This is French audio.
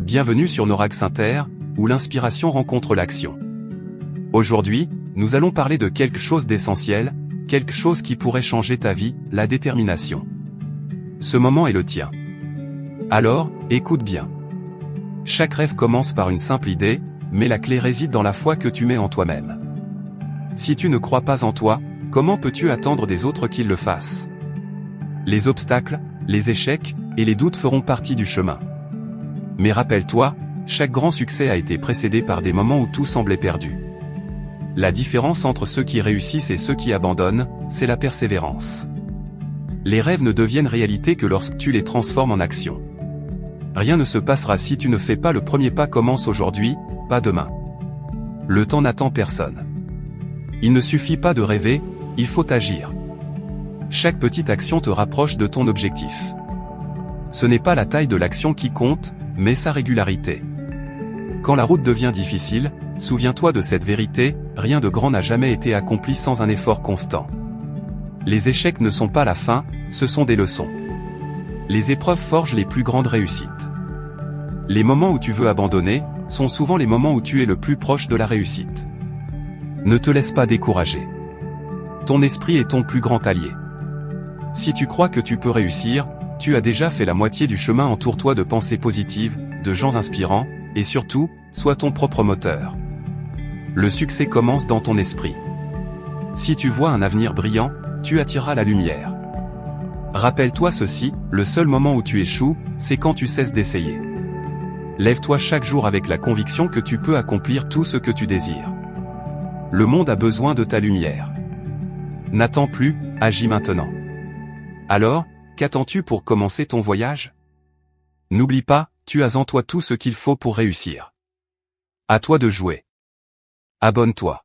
Bienvenue sur Norax Inter, où l'inspiration rencontre l'action. Aujourd'hui, nous allons parler de quelque chose d'essentiel, quelque chose qui pourrait changer ta vie, la détermination. Ce moment est le tien. Alors, écoute bien. Chaque rêve commence par une simple idée, mais la clé réside dans la foi que tu mets en toi-même. Si tu ne crois pas en toi, comment peux-tu attendre des autres qu'ils le fassent? Les obstacles, les échecs, et les doutes feront partie du chemin. Mais rappelle-toi, chaque grand succès a été précédé par des moments où tout semblait perdu. La différence entre ceux qui réussissent et ceux qui abandonnent, c'est la persévérance. Les rêves ne deviennent réalité que lorsque tu les transformes en action. Rien ne se passera si tu ne fais pas le premier pas. Commence aujourd'hui, pas demain. Le temps n'attend personne. Il ne suffit pas de rêver, il faut agir. Chaque petite action te rapproche de ton objectif. Ce n'est pas la taille de l'action qui compte, mais sa régularité. Quand la route devient difficile, souviens-toi de cette vérité, rien de grand n'a jamais été accompli sans un effort constant. Les échecs ne sont pas la fin, ce sont des leçons. Les épreuves forgent les plus grandes réussites. Les moments où tu veux abandonner, sont souvent les moments où tu es le plus proche de la réussite. Ne te laisse pas décourager. Ton esprit est ton plus grand allié. Si tu crois que tu peux réussir, tu as déjà fait la moitié du chemin. Entoure-toi de pensées positives, de gens inspirants, et surtout, sois ton propre moteur. Le succès commence dans ton esprit. Si tu vois un avenir brillant, tu attireras la lumière. Rappelle-toi ceci, le seul moment où tu échoues, c'est quand tu cesses d'essayer. Lève-toi chaque jour avec la conviction que tu peux accomplir tout ce que tu désires. Le monde a besoin de ta lumière. N'attends plus, agis maintenant. Alors, qu'attends-tu pour commencer ton voyage? N'oublie pas, tu as en toi tout ce qu'il faut pour réussir. À toi de jouer. Abonne-toi.